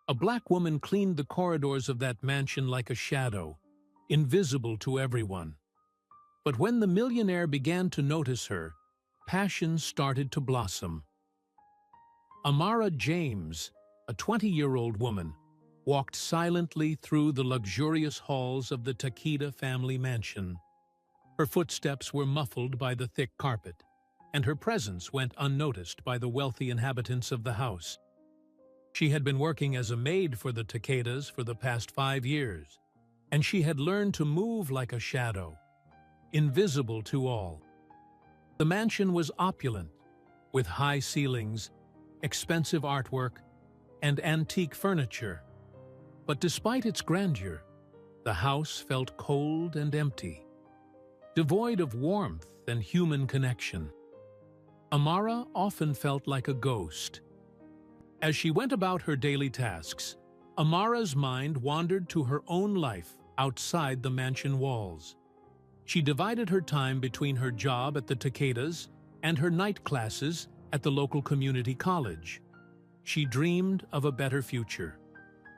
A black woman cleaned the corridors of that mansion like a shadow, invisible to everyone. But when the millionaire began to notice her, passion started to blossom. Amara James, a 20-year-old woman, walked silently through the luxurious halls of the Takeda family mansion. Her footsteps were muffled by the thick carpet, and her presence went unnoticed by the wealthy inhabitants of the house. She had been working as a maid for the Takedas for the past 5 years, and she had learned to move like a shadow, invisible to all. The mansion was opulent, with high ceilings, expensive artwork, and antique furniture. But despite its grandeur, the house felt cold and empty, devoid of warmth and human connection. Amara often felt like a ghost. As she went about her daily tasks, Amara's mind wandered to her own life outside the mansion walls. She divided her time between her job at the Takedas and her night classes at the local community college. She dreamed of a better future,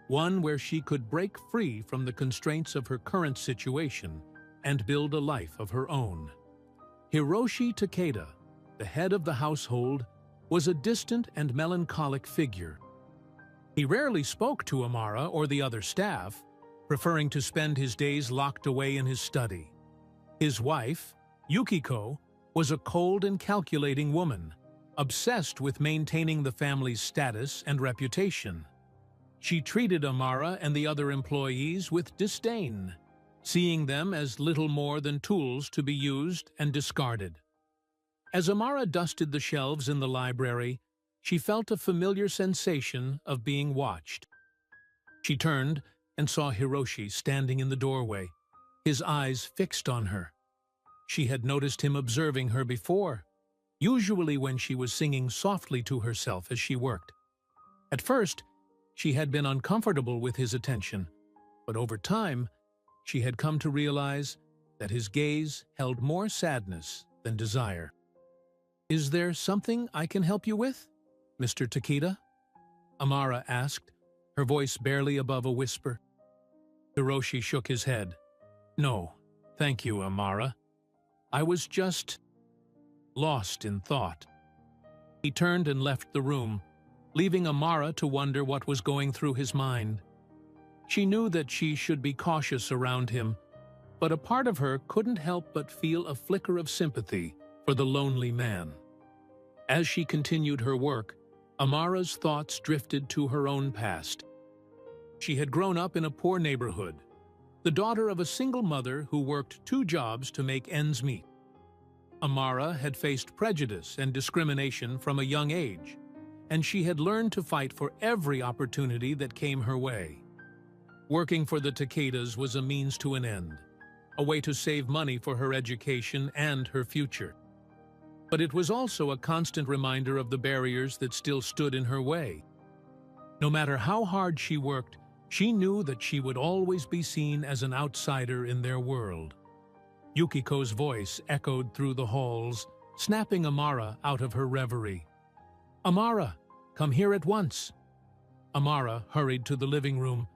one where she could break free from the constraints of her current situation and build a life of her own. Hiroshi Takeda, the head of the household, was a distant and melancholic figure. He rarely spoke to Amara or the other staff, preferring to spend his days locked away in his study. His wife, Yukiko, was a cold and calculating woman, obsessed with maintaining the family's status and reputation. She treated Amara and the other employees with disdain, seeing them as little more than tools to be used and discarded. As Amara dusted the shelves in the library, she felt a familiar sensation of being watched. She turned and saw Hiroshi standing in the doorway, his eyes fixed on her. She had noticed him observing her before, usually when she was singing softly to herself as she worked. At first, she had been uncomfortable with his attention, but over time, she had come to realize that his gaze held more sadness than desire. "Is there something I can help you with, Mr. Takeda?" Amara asked, her voice barely above a whisper. Hiroshi shook his head. "No, thank you, Amara. I was just lost in thought." He turned and left the room, leaving Amara to wonder what was going through his mind. She knew that she should be cautious around him, but a part of her couldn't help but feel a flicker of sympathy for the lonely man. As she continued her work, Amara's thoughts drifted to her own past. She had grown up in a poor neighborhood, the daughter of a single mother who worked 2 jobs to make ends meet. Amara had faced prejudice and discrimination from a young age, and she had learned to fight for every opportunity that came her way. Working for the Takedas was a means to an end, a way to save money for her education and her future. But it was also a constant reminder of the barriers that still stood in her way. No matter how hard she worked, she knew that she would always be seen as an outsider in their world. Yukiko's voice echoed through the halls, snapping Amara out of her reverie. "Amara, come here at once." Amara hurried to the living room,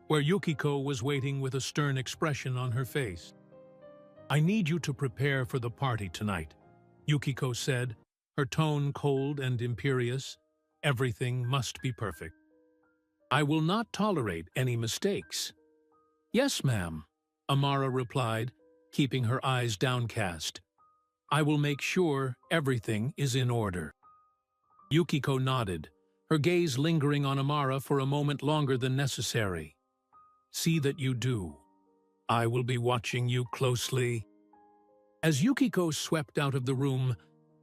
where Yukiko was waiting with a stern expression on her face. "I need you to prepare for the party tonight," Yukiko said, her tone cold and imperious. "Everything must be perfect. I will not tolerate any mistakes." "Yes, ma'am," Amara replied, keeping her eyes downcast. "I will make sure everything is in order." Yukiko nodded, her gaze lingering on Amara for a moment longer than necessary. "See that you do. I will be watching you closely." As Yukiko swept out of the room,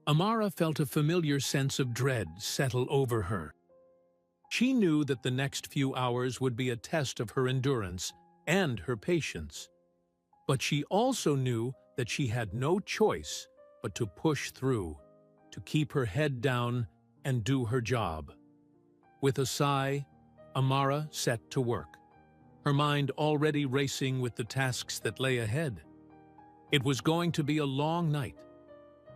Amara felt a familiar sense of dread settle over her. She knew that the next few hours would be a test of her endurance and her patience. But she also knew that she had no choice but to push through, to keep her head down and do her job. With a sigh, Amara set to work, her mind already racing with the tasks that lay ahead. It was going to be a long night,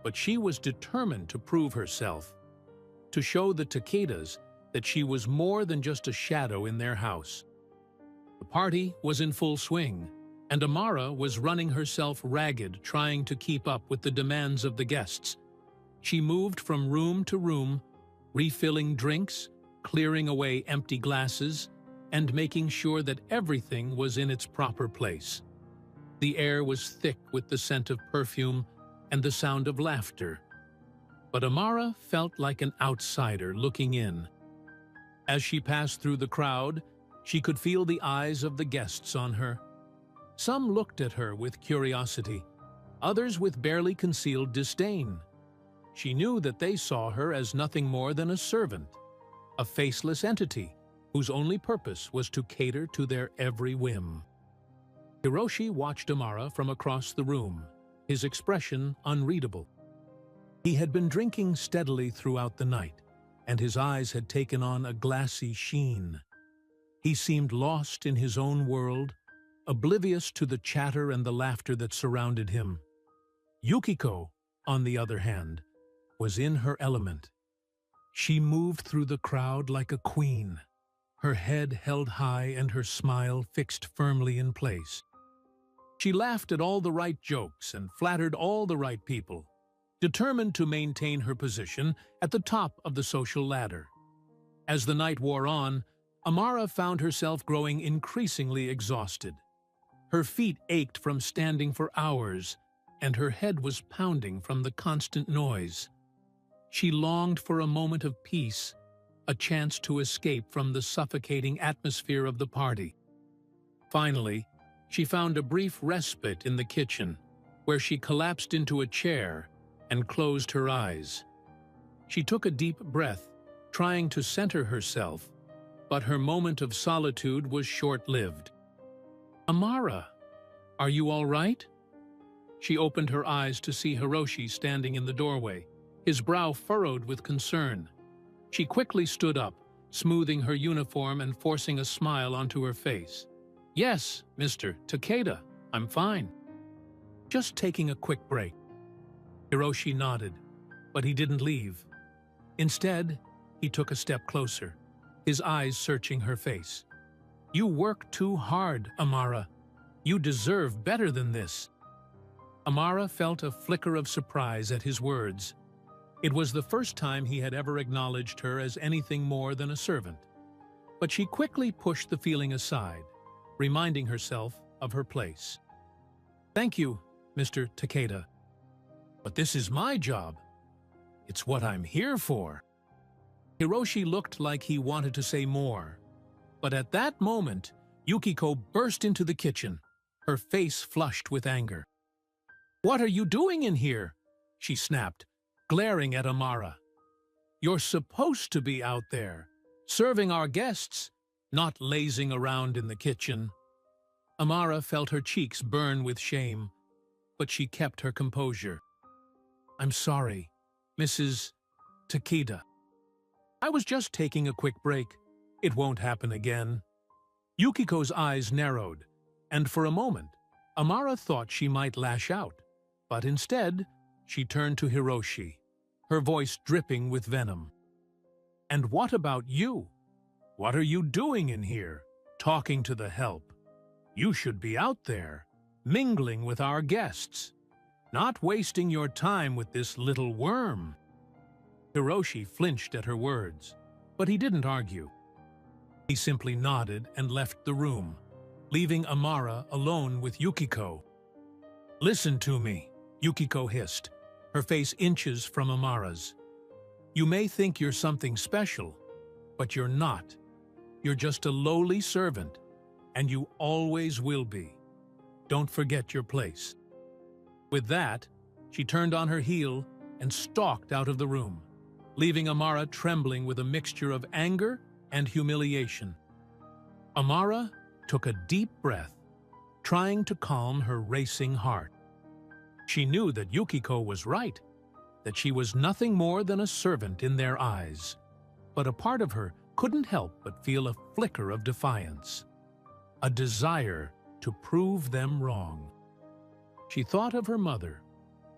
but she was determined to prove herself, to show the Takedas that she was more than just a shadow in their house. The party was in full swing, and Amara was running herself ragged trying to keep up with the demands of the guests. She moved from room to room, refilling drinks, clearing away empty glasses, and making sure that everything was in its proper place. The air was thick with the scent of perfume and the sound of laughter. But Amara felt like an outsider looking in. As she passed through the crowd, she could feel the eyes of the guests on her. Some looked at her with curiosity, others with barely concealed disdain. She knew that they saw her as nothing more than a servant, a faceless entity whose only purpose was to cater to their every whim. Hiroshi watched Amara from across the room, his expression unreadable. He had been drinking steadily throughout the night, and his eyes had taken on a glassy sheen. He seemed lost in his own world, oblivious to the chatter and the laughter that surrounded him. Yukiko, on the other hand, was in her element. She moved through the crowd like a queen, her head held high and her smile fixed firmly in place. She laughed at all the right jokes and flattered all the right people, determined to maintain her position at the top of the social ladder. As the night wore on, Amara found herself growing increasingly exhausted. Her feet ached from standing for hours, and her head was pounding from the constant noise. She longed for a moment of peace, a chance to escape from the suffocating atmosphere of the party. Finally, she found a brief respite in the kitchen, where she collapsed into a chair and closed her eyes. She took a deep breath, trying to center herself, but her moment of solitude was short-lived. "Amara, are you all right?" She opened her eyes to see Hiroshi standing in the doorway, his brow furrowed with concern. She quickly stood up, smoothing her uniform and forcing a smile onto her face. "Yes, Mr. Takeda, I'm fine. Just taking a quick break." Hiroshi nodded, but he didn't leave. Instead, he took a step closer, his eyes searching her face. "You work too hard, Amara. You deserve better than this." Amara felt a flicker of surprise at his words. It was the first time he had ever acknowledged her as anything more than a servant. But she quickly pushed the feeling aside, reminding herself of her place. "Thank you, Mr. Takeda. But this is my job. It's what I'm here for." Hiroshi looked like he wanted to say more, but at that moment, Yukiko burst into the kitchen, her face flushed with anger. "What are you doing in here?" she snapped, glaring at Amara. "You're supposed to be out there, serving our guests, not lazing around in the kitchen." Amara felt her cheeks burn with shame, but she kept her composure. "I'm sorry, Mrs. Takeda. I was just taking a quick break. It won't happen again." Yukiko's eyes narrowed, and for a moment, Amara thought she might lash out, but instead, she turned to Hiroshi, her voice dripping with venom. "And what about you? What are you doing in here, talking to the help? You should be out there, mingling with our guests, not wasting your time with this little worm." Hiroshi flinched at her words, but he didn't argue. He simply nodded and left the room, leaving Amara alone with Yukiko. "Listen to me," Yukiko hissed, her face inches from Amara's. "You may think you're something special, but you're not. You're just a lowly servant, and you always will be. Don't forget your place." With that, she turned on her heel and stalked out of the room, leaving Amara trembling with a mixture of anger and humiliation. Amara took a deep breath, trying to calm her racing heart. She knew that Yukiko was right, that she was nothing more than a servant in their eyes, but a part of her couldn't help but feel a flicker of defiance, a desire to prove them wrong. She thought of her mother,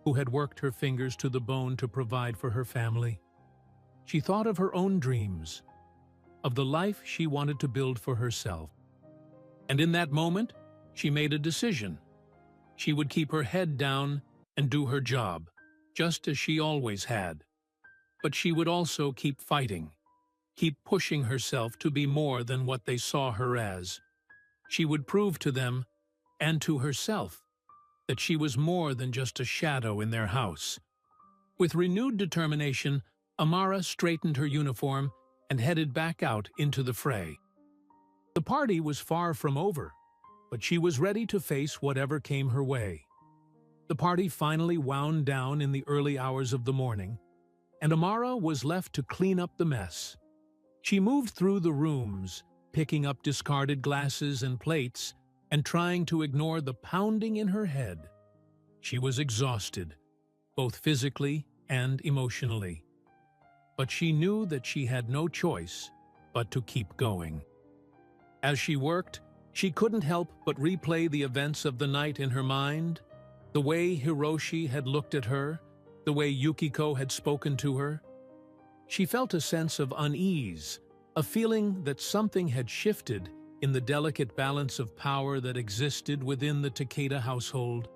who had worked her fingers to the bone to provide for her family. She thought of her own dreams, of the life she wanted to build for herself. And in that moment, she made a decision. She would keep her head down and do her job, just as she always had. But she would also keep fighting, keep pushing herself to be more than what they saw her as. She would prove to them, and to herself, that she was more than just a shadow in their house. With renewed determination, Amara straightened her uniform and headed back out into the fray. The party was far from over, but she was ready to face whatever came her way. The party finally wound down in the early hours of the morning, and Amara was left to clean up the mess. She moved through the rooms, picking up discarded glasses and plates, and trying to ignore the pounding in her head. She was exhausted, both physically and emotionally. But she knew that she had no choice but to keep going. As she worked, she couldn't help but replay the events of the night in her mind, the way Hiroshi had looked at her, the way Yukiko had spoken to her. She felt a sense of unease, a feeling that something had shifted in the delicate balance of power that existed within the Takeda household.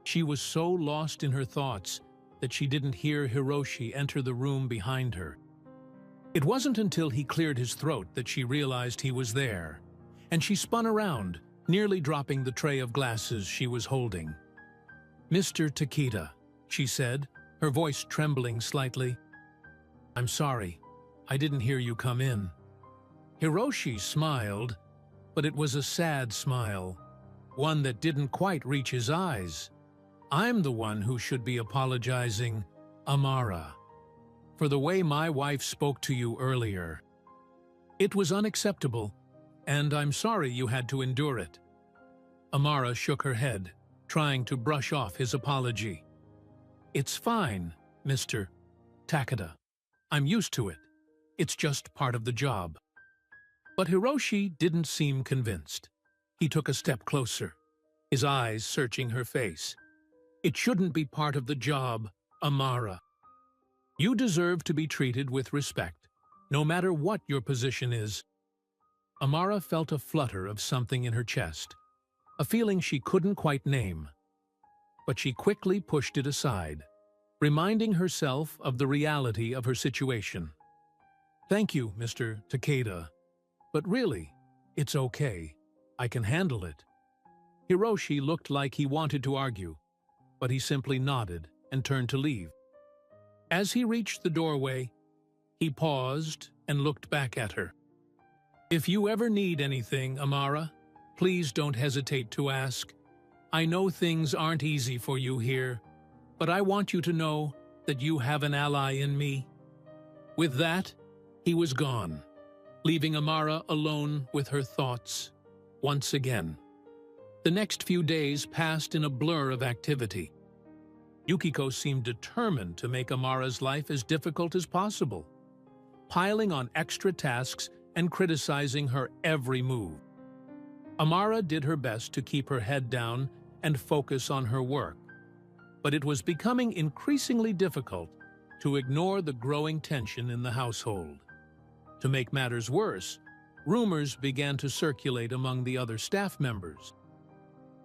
She was so lost in her thoughts that she didn't hear Hiroshi enter the room behind her. It wasn't until he cleared his throat that she realized he was there, and she spun around, nearly dropping the tray of glasses she was holding. "Mr. Takeda," she said, her voice trembling slightly. "I'm sorry. I didn't hear you come in." Hiroshi smiled, but it was a sad smile, one that didn't quite reach his eyes. "I'm the one who should be apologizing, Amara, for the way my wife spoke to you earlier. It was unacceptable, and I'm sorry you had to endure it." Amara shook her head, trying to brush off his apology. "It's fine, Mr. Takeda. I'm used to it. It's just part of the job." But Hiroshi didn't seem convinced. He took a step closer, his eyes searching her face. "It shouldn't be part of the job, Amara. You deserve to be treated with respect, no matter what your position is." Amara felt a flutter of something in her chest, a feeling she couldn't quite name. But she quickly pushed it aside, reminding herself of the reality of her situation. "Thank you, Mr. Takeda, but really, it's okay. I can handle it." Hiroshi looked like he wanted to argue, but he simply nodded and turned to leave. As he reached the doorway, he paused and looked back at her. "If you ever need anything, Amara, please don't hesitate to ask. I know things aren't easy for you here, but I want you to know that you have an ally in me." With that, he was gone, leaving Amara alone with her thoughts once again. The next few days passed in a blur of activity. Yukiko seemed determined to make Amara's life as difficult as possible, piling on extra tasks and criticizing her every move. Amara did her best to keep her head down and focus on her work, but it was becoming increasingly difficult to ignore the growing tension in the household. To make matters worse, rumors began to circulate among the other staff members.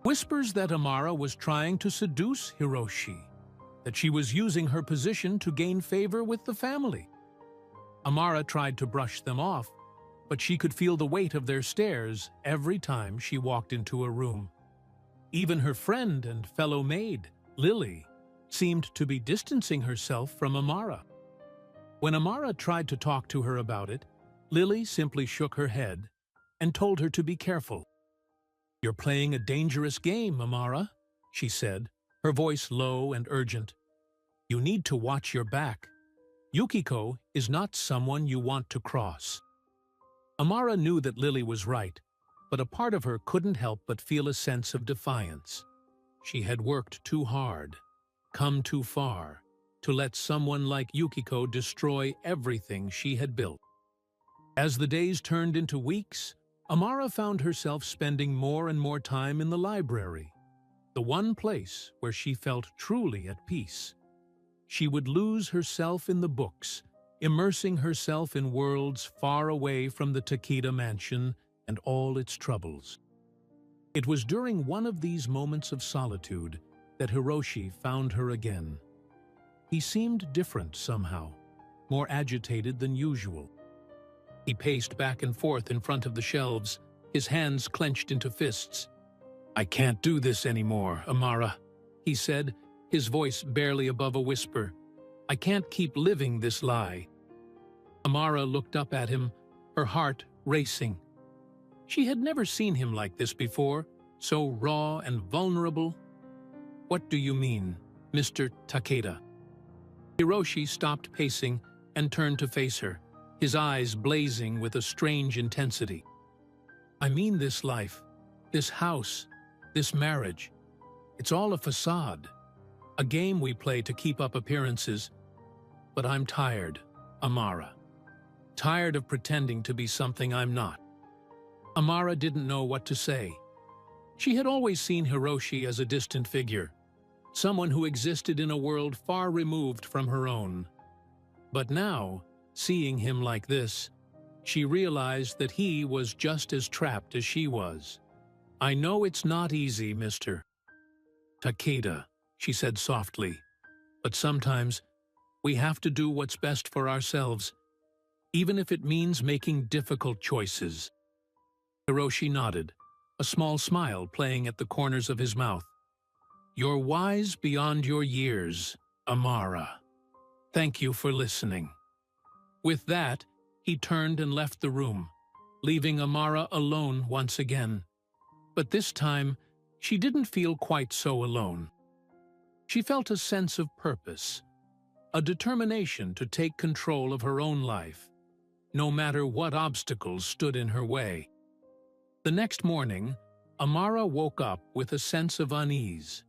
Whispers that Amara was trying to seduce Hiroshi, that she was using her position to gain favor with the family. Amara tried to brush them off, but she could feel the weight of their stares every time she walked into a room. Even her friend and fellow maid, Lily, seemed to be distancing herself from Amara. When Amara tried to talk to her about it, Lily simply shook her head and told her to be careful. "You're playing a dangerous game, Amara," she said, her voice low and urgent. "You need to watch your back. Yukiko is not someone you want to cross." Amara knew that Lily was right, but a part of her couldn't help but feel a sense of defiance. She had worked too hard, come too far, to let someone like Yukiko destroy everything she had built. As the days turned into weeks, Amara found herself spending more and more time in the library, the one place where she felt truly at peace. She would lose herself in the books, immersing herself in worlds far away from the Takeda mansion and all its troubles. It was during one of these moments of solitude that Hiroshi found her again. He seemed different somehow, more agitated than usual. He paced back and forth in front of the shelves, his hands clenched into fists. "I can't do this anymore, Amara," he said, his voice barely above a whisper. "I can't keep living this lie." Amara looked up at him, her heart racing. She had never seen him like this before, so raw and vulnerable. "What do you mean, Mr. Takeda?" Hiroshi stopped pacing and turned to face her, his eyes blazing with a strange intensity. "I mean this life, this house, this marriage. It's all a facade, a game we play to keep up appearances. But I'm tired, Amara. Tired of pretending to be something I'm not." Amara didn't know what to say. She had always seen Hiroshi as a distant figure, someone who existed in a world far removed from her own. But now, seeing him like this, she realized that he was just as trapped as she was. "I know it's not easy, Mr. Takeda," she said softly, "but sometimes we have to do what's best for ourselves, even if it means making difficult choices." Hiroshi nodded, a small smile playing at the corners of his mouth. "You're wise beyond your years, Amara. Thank you for listening." With that, he turned and left the room, leaving Amara alone once again. But this time, she didn't feel quite so alone. She felt a sense of purpose, a determination to take control of her own life, no matter what obstacles stood in her way. The next morning, Amara woke up with a sense of unease.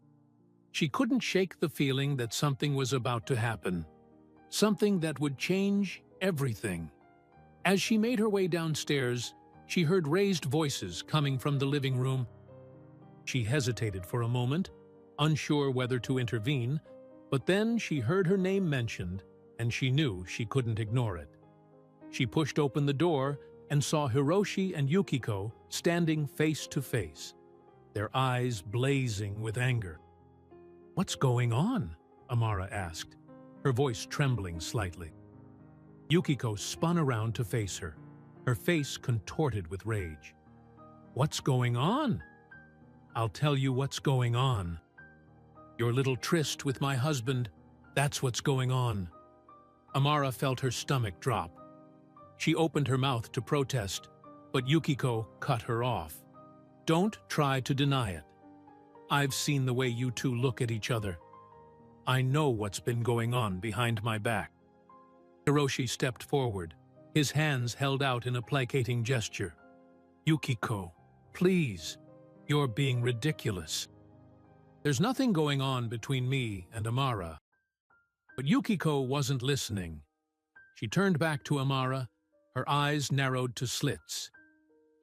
She couldn't shake the feeling that something was about to happen, something that would change everything. As she made her way downstairs, she heard raised voices coming from the living room. She hesitated for a moment, unsure whether to intervene, but then she heard her name mentioned, and she knew she couldn't ignore it. She pushed open the door and saw Hiroshi and Yukiko standing face to face, their eyes blazing with anger. "What's going on?" Amara asked, her voice trembling slightly. Yukiko spun around to face her, her face contorted with rage. "What's going on?" "I'll tell you what's going on. Your little tryst with my husband, that's what's going on." Amara felt her stomach drop. She opened her mouth to protest, but Yukiko cut her off. "Don't try to deny it. I've seen the way you two look at each other. I know what's been going on behind my back." Hiroshi stepped forward, his hands held out in a placating gesture. "Yukiko, please, you're being ridiculous. There's nothing going on between me and Amara." But Yukiko wasn't listening. She turned back to Amara, her eyes narrowed to slits.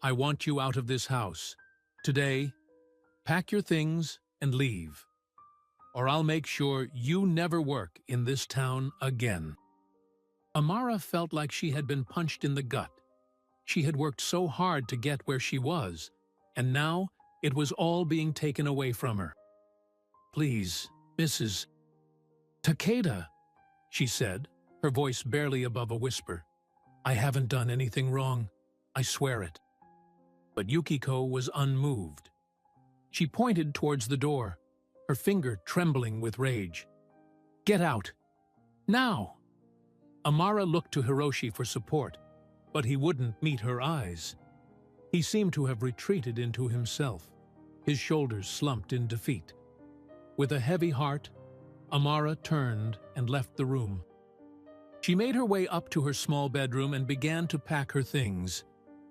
"I want you out of this house. Today, pack your things and leave, or I'll make sure you never work in this town again." Amara felt like she had been punched in the gut. She had worked so hard to get where she was, and now it was all being taken away from her. "Please, Mrs. Takeda," she said, her voice barely above a whisper. "I haven't done anything wrong. I swear it." But Yukiko was unmoved. She pointed towards the door, her finger trembling with rage. "Get out! Now!" Amara looked to Hiroshi for support, but he wouldn't meet her eyes. He seemed to have retreated into himself, his shoulders slumped in defeat. With a heavy heart, Amara turned and left the room. She made her way up to her small bedroom and began to pack her things,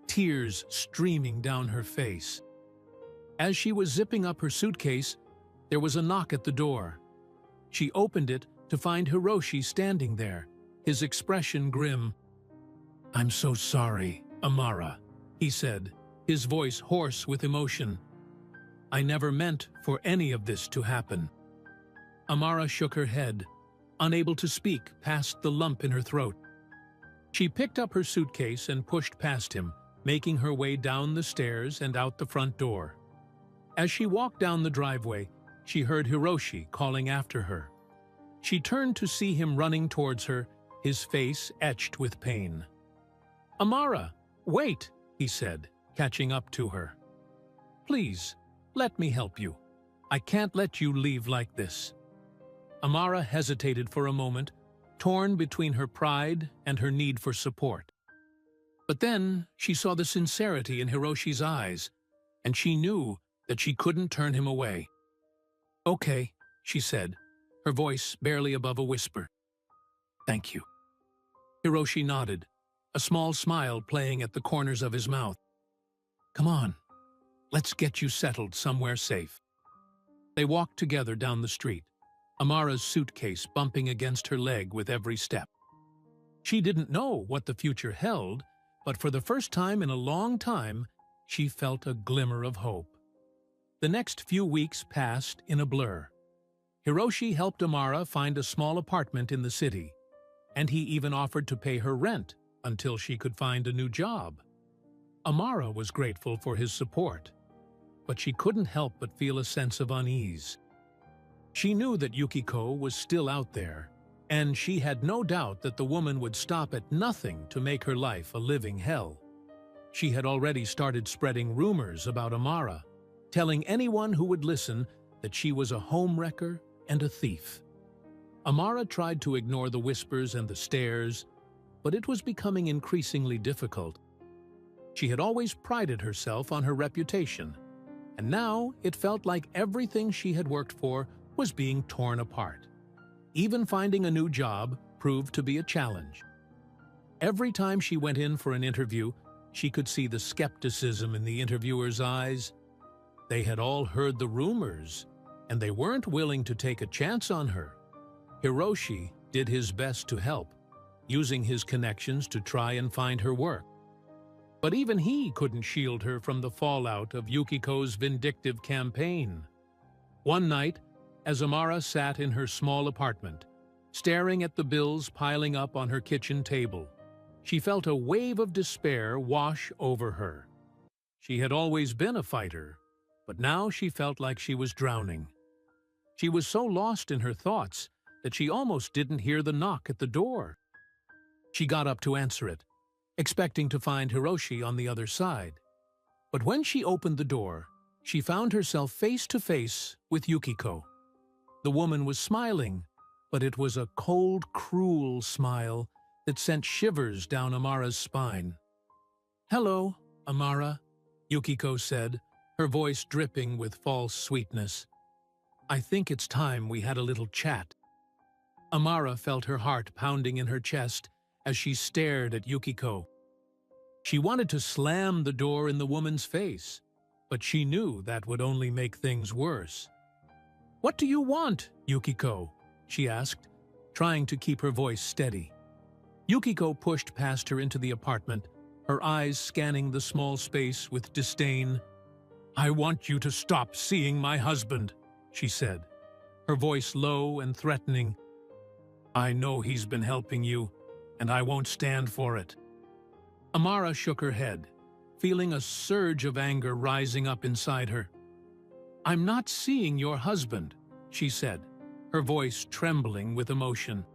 tears streaming down her face. As she was zipping up her suitcase, there was a knock at the door. She opened it to find Hiroshi standing there, his expression grim. "I'm so sorry, Amara," he said, his voice hoarse with emotion. "I never meant for any of this to happen." Amara shook her head, unable to speak past the lump in her throat. She picked up her suitcase and pushed past him, making her way down the stairs and out the front door. As she walked down the driveway, she heard Hiroshi calling after her. She turned to see him running towards her, his face etched with pain. "Amara, wait," he said, catching up to her. "Please, let me help you. I can't let you leave like this." Amara hesitated for a moment, torn between her pride and her need for support. But then she saw the sincerity in Hiroshi's eyes, and she knew that she couldn't turn him away. "Okay," she said, her voice barely above a whisper. "Thank you." Hiroshi nodded, a small smile playing at the corners of his mouth. "Come on, let's get you settled somewhere safe." They walked together down the street, Amara's suitcase bumping against her leg with every step. She didn't know what the future held, but for the first time in a long time, she felt a glimmer of hope. The next few weeks passed in a blur. Hiroshi helped Amara find a small apartment in the city, and he even offered to pay her rent until she could find a new job. Amara was grateful for his support, but she couldn't help but feel a sense of unease. She knew that Yukiko was still out there, and she had no doubt that the woman would stop at nothing to make her life a living hell. She had already started spreading rumors about Amara, telling anyone who would listen that she was a homewrecker and a thief. Amara tried to ignore the whispers and the stares, but it was becoming increasingly difficult. She had always prided herself on her reputation, and now it felt like everything she had worked for was being torn apart. Even finding a new job proved to be a challenge. Every time she went in for an interview, she could see the skepticism in the interviewer's eyes. They had all heard the rumors, and they weren't willing to take a chance on her. Hiroshi did his best to help, using his connections to try and find her work. But even he couldn't shield her from the fallout of Yukiko's vindictive campaign. One night, as Amara sat in her small apartment, staring at the bills piling up on her kitchen table, she felt a wave of despair wash over her. She had always been a fighter, but now she felt like she was drowning. She was so lost in her thoughts that she almost didn't hear the knock at the door. She got up to answer it, expecting to find Hiroshi on the other side. But when she opened the door, she found herself face to face with Yukiko. The woman was smiling, but it was a cold, cruel smile that sent shivers down Amara's spine. "Hello, Amara," Yukiko said, her voice dripping with false sweetness. "I think it's time we had a little chat." Amara felt her heart pounding in her chest as she stared at Yukiko. She wanted to slam the door in the woman's face, but she knew that would only make things worse. "What do you want, Yukiko?" she asked, trying to keep her voice steady. Yukiko pushed past her into the apartment, her eyes scanning the small space with disdain. "I want you to stop seeing my husband," she said, her voice low and threatening. "I know he's been helping you, and I won't stand for it." Amara shook her head, feeling a surge of anger rising up inside her. "I'm not seeing your husband," she said, her voice trembling with emotion.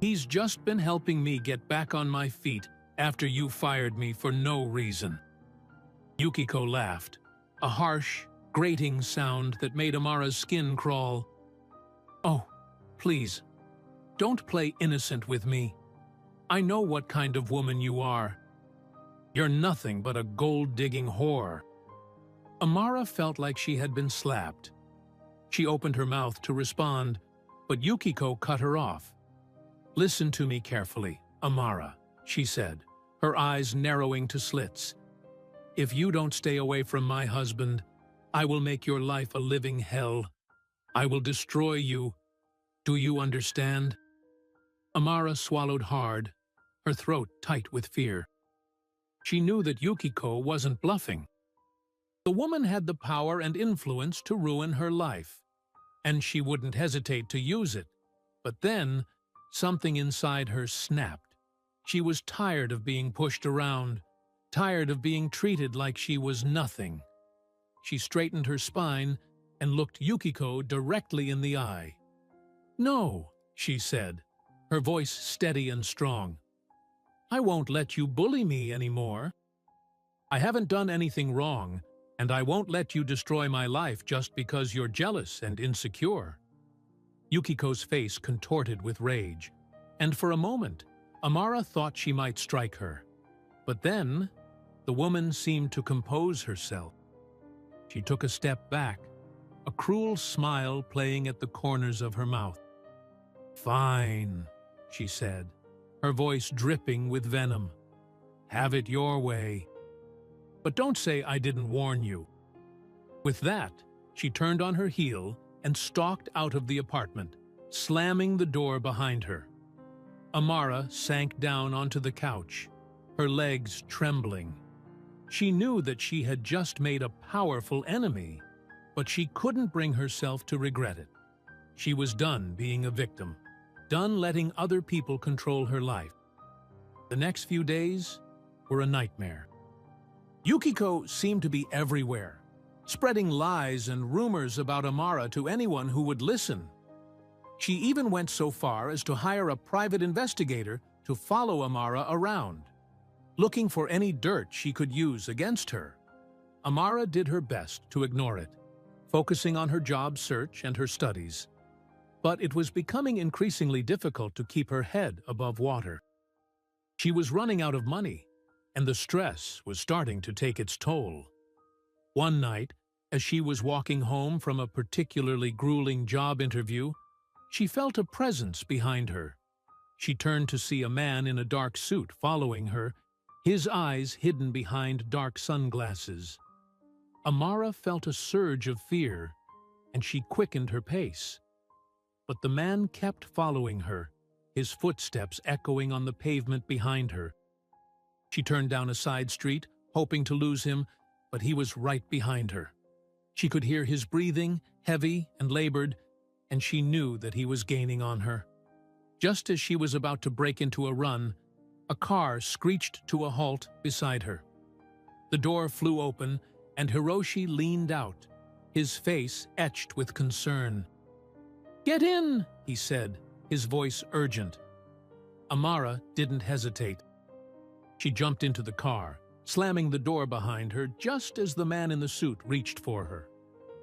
"He's just been helping me get back on my feet after you fired me for no reason." Yukiko laughed, a harsh, grating sound that made Amara's skin crawl. "Oh, please, don't play innocent with me. I know what kind of woman you are. You're nothing but a gold-digging whore." Amara felt like she had been slapped. She opened her mouth to respond, but Yukiko cut her off. "Listen to me carefully, Amara," she said, her eyes narrowing to slits. "If you don't stay away from my husband, I will make your life a living hell. I will destroy you. Do you understand?" Amara swallowed hard, her throat tight with fear. She knew that Yukiko wasn't bluffing. The woman had the power and influence to ruin her life, and she wouldn't hesitate to use it. But then, something inside her snapped. She was tired of being pushed around, tired of being treated like she was nothing. She straightened her spine and looked Yukiko directly in the eye. "No," she said, her voice steady and strong. "I won't let you bully me anymore. I haven't done anything wrong, and I won't let you destroy my life just because you're jealous and insecure." Yukiko's face contorted with rage, and for a moment, Amara thought she might strike her. But then, the woman seemed to compose herself. She took a step back, a cruel smile playing at the corners of her mouth. "Fine," she said, her voice dripping with venom. "Have it your way. But don't say I didn't warn you." With that, she turned on her heel and stalked out of the apartment, slamming the door behind her. Amara sank down onto the couch, her legs trembling. She knew that she had just made a powerful enemy, but she couldn't bring herself to regret it. She was done being a victim, done letting other people control her life. The next few days were a nightmare. Yukiko seemed to be everywhere, spreading lies and rumors about Amara to anyone who would listen. She even went so far as to hire a private investigator to follow Amara around, looking for any dirt she could use against her. Amara did her best to ignore it, focusing on her job search and her studies. But it was becoming increasingly difficult to keep her head above water. She was running out of money, and the stress was starting to take its toll. One night, as she was walking home from a particularly grueling job interview, she felt a presence behind her. She turned to see a man in a dark suit following her, his eyes hidden behind dark sunglasses. Amara felt a surge of fear, and she quickened her pace. But the man kept following her, his footsteps echoing on the pavement behind her. She turned down a side street, hoping to lose him, but he was right behind her. She could hear his breathing, heavy and labored, and she knew that he was gaining on her. Just as she was about to break into a run, a car screeched to a halt beside her. The door flew open, and Hiroshi leaned out, his face etched with concern. "Get in," he said, his voice urgent. Amara didn't hesitate. She jumped into the car, slamming the door behind her just as the man in the suit reached for her.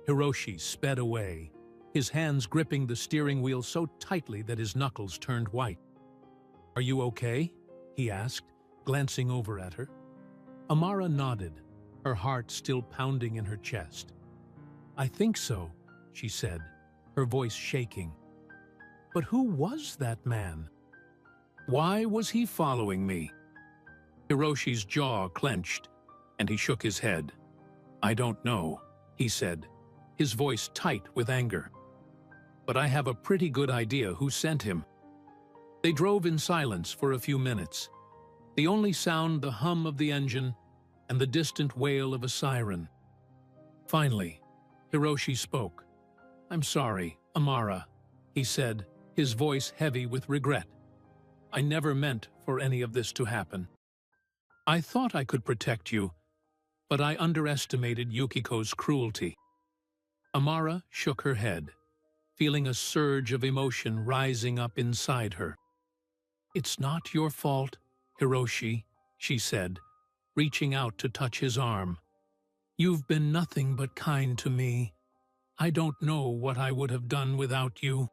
Hiroshi sped away, his hands gripping the steering wheel so tightly that his knuckles turned white. "Are you okay?" he asked, glancing over at her. Amara nodded, her heart still pounding in her chest. "I think so," she said, her voice shaking. But who was that man? Why was he following me? Hiroshi's jaw clenched, and he shook his head. "I don't know," he said, his voice tight with anger. "But I have a pretty good idea who sent him." They drove in silence for a few minutes, the only sound the hum of the engine and the distant wail of a siren. Finally, Hiroshi spoke. "I'm sorry, Amara," he said, his voice heavy with regret. "I never meant for any of this to happen. I thought I could protect you, but I underestimated Yukiko's cruelty." Amara shook her head, feeling a surge of emotion rising up inside her. "It's not your fault, Hiroshi," she said, reaching out to touch his arm. "You've been nothing but kind to me. I don't know what I would have done without you."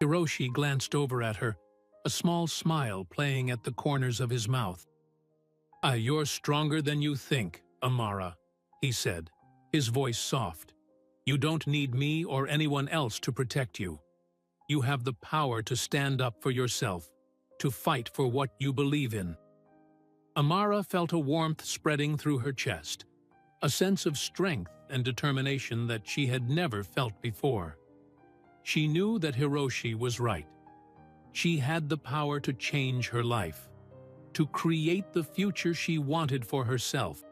Hiroshi glanced over at her, a small smile playing at the corners of his mouth. "You're stronger than you think, Amara," he said, his voice soft. "You don't need me or anyone else to protect you. You have the power to stand up for yourself, to fight for what you believe in." Amara felt a warmth spreading through her chest, a sense of strength and determination that she had never felt before. She knew that Hiroshi was right. She had the power to change her life, to create the future she wanted for herself.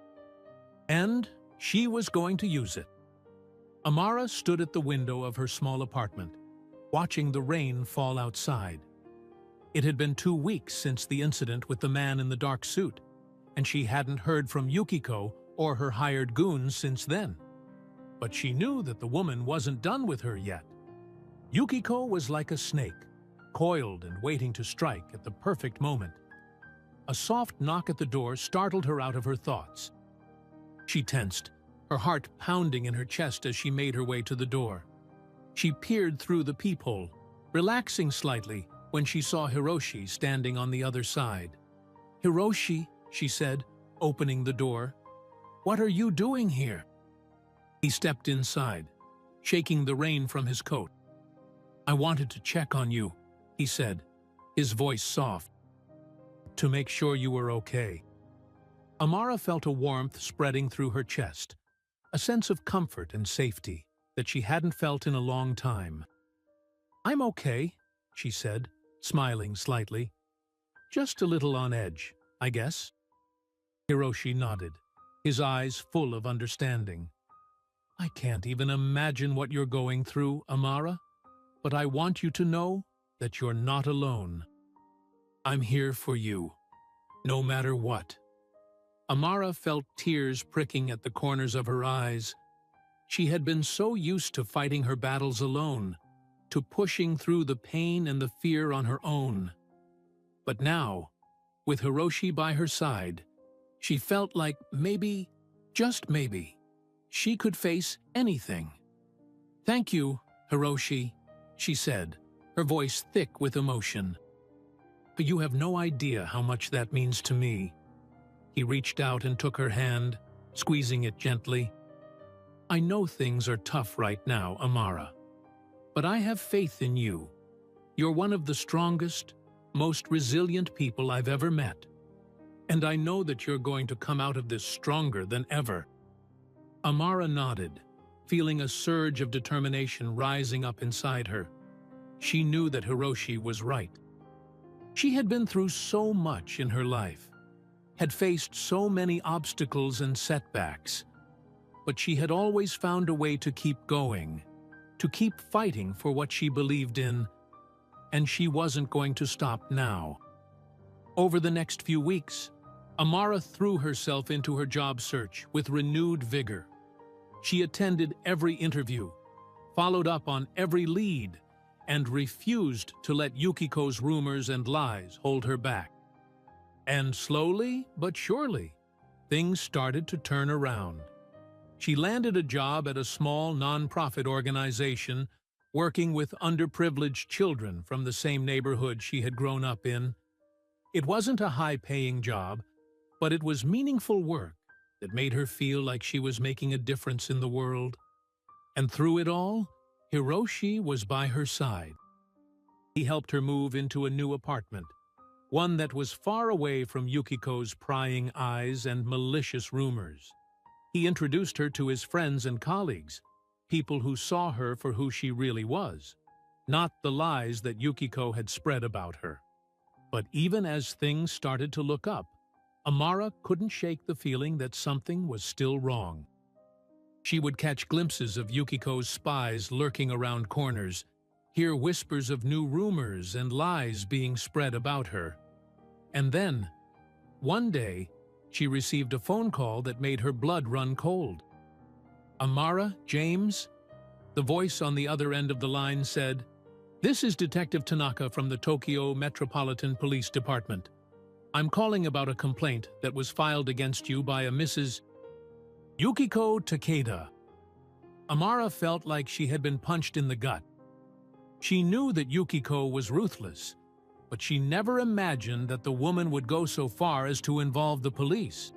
And she was going to use it. Amara stood at the window of her small apartment, watching the rain fall outside. It had been 2 weeks since the incident with the man in the dark suit, and she hadn't heard from Yukiko or her hired goons since then. But she knew that the woman wasn't done with her yet. Yukiko was like a snake, coiled and waiting to strike at the perfect moment. A soft knock at the door startled her out of her thoughts. She tensed, her heart pounding in her chest as she made her way to the door. She peered through the peephole, relaxing slightly when she saw Hiroshi standing on the other side. "Hiroshi," she said, opening the door, "what are you doing here?" He stepped inside, shaking the rain from his coat. "I wanted to check on you," he said, his voice soft, "to make sure you were okay." Amara felt a warmth spreading through her chest, a sense of comfort and safety that she hadn't felt in a long time. "I'm okay," she said, smiling slightly. "Just a little on edge, I guess." Hiroshi nodded, his eyes full of understanding. "I can't even imagine what you're going through, Amara, but I want you to know that you're not alone. I'm here for you, no matter what." Amara felt tears pricking at the corners of her eyes. She had been so used to fighting her battles alone, to pushing through the pain and the fear on her own. But now, with Hiroshi by her side, she felt like maybe, just maybe, she could face anything. "Thank you, Hiroshi," she said, her voice thick with emotion. "But you have no idea how much that means to me." He reached out and took her hand, squeezing it gently. "I know things are tough right now, Amara, but I have faith in you. You're one of the strongest, most resilient people I've ever met. And I know that you're going to come out of this stronger than ever." Amara nodded, feeling a surge of determination rising up inside her. She knew that Hiroshi was right. She had been through so much in her life, had faced so many obstacles and setbacks, but she had always found a way to keep going, to keep fighting for what she believed in, and she wasn't going to stop now. Over the next few weeks, Amara threw herself into her job search with renewed vigor. She attended every interview, followed up on every lead, and refused to let Yukiko's rumors and lies hold her back. And slowly but surely, things started to turn around. She landed a job at a small non-profit organization working with underprivileged children from the same neighborhood she had grown up in. It wasn't a high-paying job, but it was meaningful work that made her feel like she was making a difference in the world. And through it all, Hiroshi was by her side. He helped her move into a new apartment, one that was far away from Yukiko's prying eyes and malicious rumors. He introduced her to his friends and colleagues, people who saw her for who she really was, not the lies that Yukiko had spread about her. But even as things started to look up, Amara couldn't shake the feeling that something was still wrong. She would catch glimpses of Yukiko's spies lurking around corners, hear whispers of new rumors and lies being spread about her. And then, one day, she received a phone call that made her blood run cold. "Amara, James?" The voice on the other end of the line said, "This is Detective Tanaka from the Tokyo Metropolitan Police Department. I'm calling about a complaint that was filed against you by a Mrs. Yukiko Takeda." Amara felt like she had been punched in the gut. She knew that Yukiko was ruthless, but she never imagined that the woman would go so far as to involve the police.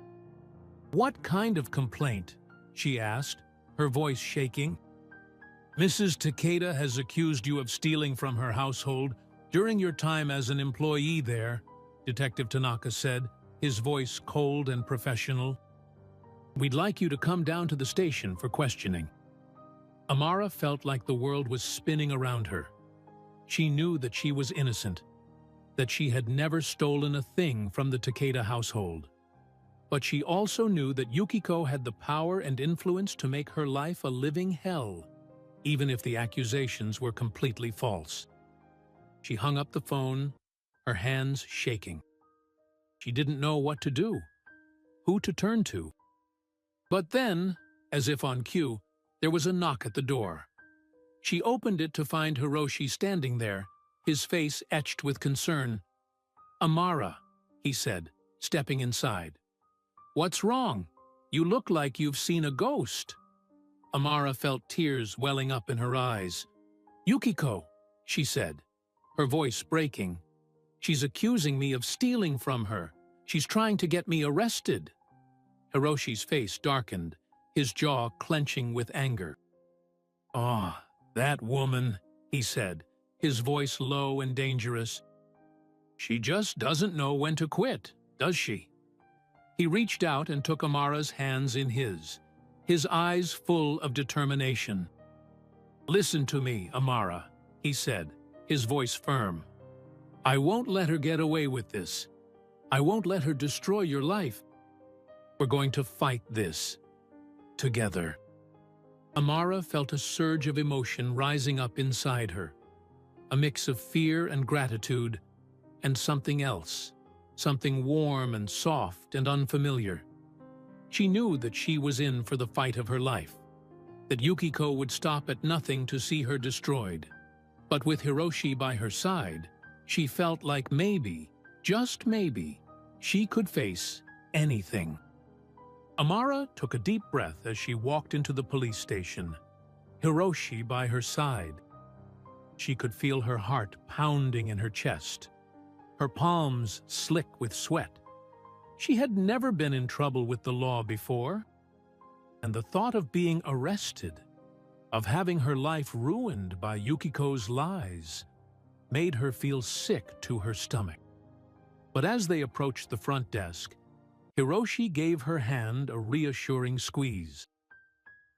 "What kind of complaint?" she asked, her voice shaking. "Mrs. Takeda has accused you of stealing from her household during your time as an employee there," Detective Tanaka said, his voice cold and professional. "We'd like you to come down to the station for questioning." Amara felt like the world was spinning around her. She knew that she was innocent, that she had never stolen a thing from the Takeda household. But she also knew that Yukiko had the power and influence to make her life a living hell, even if the accusations were completely false. She hung up the phone, her hands shaking. She didn't know what to do, who to turn to. But then, as if on cue, there was a knock at the door. She opened it to find Hiroshi standing there, his face etched with concern. "Amara," he said, stepping inside. "What's wrong? You look like you've seen a ghost." Amara felt tears welling up in her eyes. "Yukiko," she said, her voice breaking. "She's accusing me of stealing from her. She's trying to get me arrested." Hiroshi's face darkened, his jaw clenching with anger. "Ah, that woman," he said, his voice low and dangerous. "She just doesn't know when to quit, does she?" He reached out and took Amara's hands in his eyes full of determination. "Listen to me, Amara," he said, his voice firm. "I won't let her get away with this. I won't let her destroy your life. We're going to fight this together." Amara felt a surge of emotion rising up inside her, a mix of fear and gratitude, and something else, something warm and soft and unfamiliar. She knew that she was in for the fight of her life, that Yukiko would stop at nothing to see her destroyed. But with Hiroshi by her side, she felt like maybe, just maybe, she could face anything. Amara took a deep breath as she walked into the police station, Hiroshi by her side. She could feel her heart pounding in her chest, her palms slick with sweat. She had never been in trouble with the law before, and the thought of being arrested, of having her life ruined by Yukiko's lies, made her feel sick to her stomach. But as they approached the front desk, Hiroshi gave her hand a reassuring squeeze.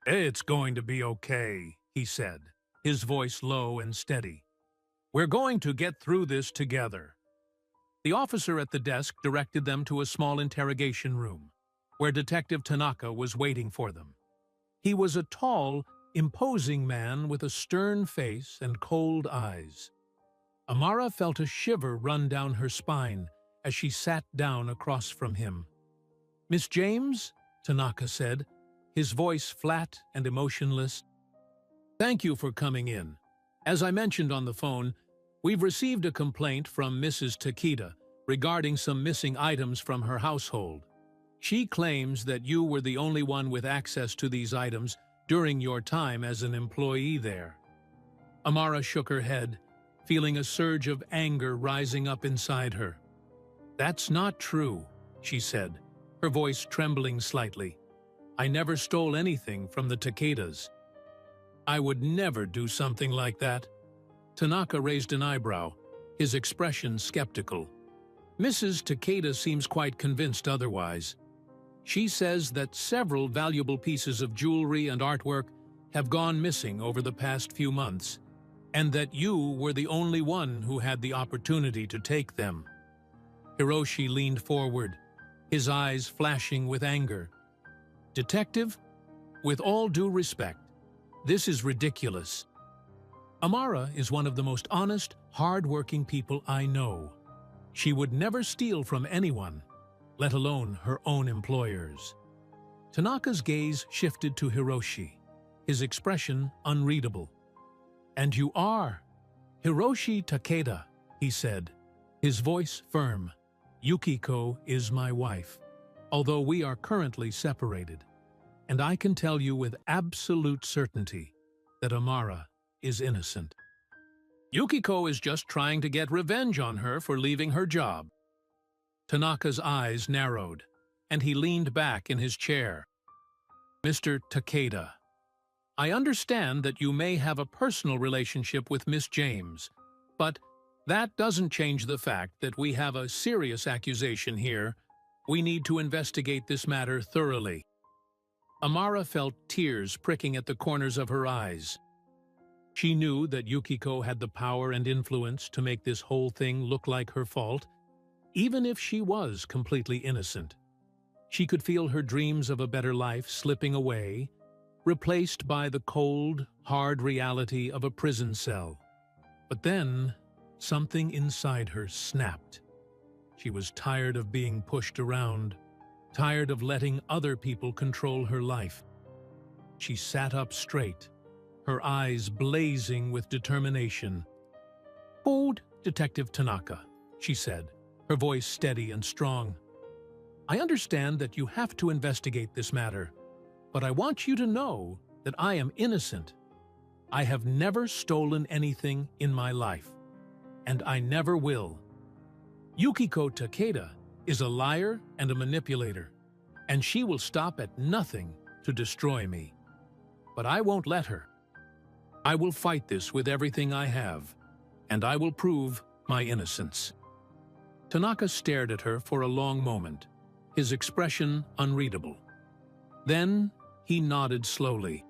"It's going to be okay," he said, his voice low and steady. "We're going to get through this together." The officer at the desk directed them to a small interrogation room, where Detective Tanaka was waiting for them. He was a tall, imposing man with a stern face and cold eyes. Amara felt a shiver run down her spine as she sat down across from him. "Miss James," Tanaka said, his voice flat and emotionless, "thank you for coming in. As I mentioned on the phone, we've received a complaint from Mrs. Takeda regarding some missing items from her household. She claims that you were the only one with access to these items during your time as an employee there." Amara shook her head, feeling a surge of anger rising up inside her. "That's not true," she said, her voice trembling slightly. "I never stole anything from the Takedas. I would never do something like that." Tanaka raised an eyebrow, his expression skeptical. Mrs. Takeda seems quite convinced otherwise. She says that several valuable pieces of jewelry and artwork have gone missing over the past few months, and that you were the only one who had the opportunity to take them. Hiroshi leaned forward, his eyes flashing with anger. "Detective, with all due respect, this is ridiculous. Amara is one of the most honest, hard-working people I know. She would never steal from anyone, let alone her own employers." Tanaka's gaze shifted to Hiroshi, his expression unreadable. "And you are Hiroshi Takeda," he said, his voice firm. "Yukiko is my wife, although we are currently separated, and I can tell you with absolute certainty that Amara is innocent. Yukiko is just trying to get revenge on her for leaving her job." Tanaka's eyes narrowed, and he leaned back in his chair. "Mr. Takeda, I understand that you may have a personal relationship with Miss James, but that doesn't change the fact that we have a serious accusation here. We need to investigate this matter thoroughly." Amara felt tears pricking at the corners of her eyes. She knew that Yukiko had the power and influence to make this whole thing look like her fault, even if she was completely innocent. She could feel her dreams of a better life slipping away, replaced by the cold, hard reality of a prison cell. But then, Something inside her snapped. She was tired of being pushed around, tired of letting other people control her life. She sat up straight, her eyes blazing with determination. "Hold, Detective Tanaka," she said, her voice steady and strong. "I understand that you have to investigate this matter, but I want you to know that I am innocent. I have never stolen anything in my life, and I never will. Yukiko Takeda is a liar and a manipulator, and she will stop at nothing to destroy me. But I won't let her. I will fight this with everything I have, and I will prove my innocence." Tanaka stared at her for a long moment, his expression unreadable. Then he nodded slowly.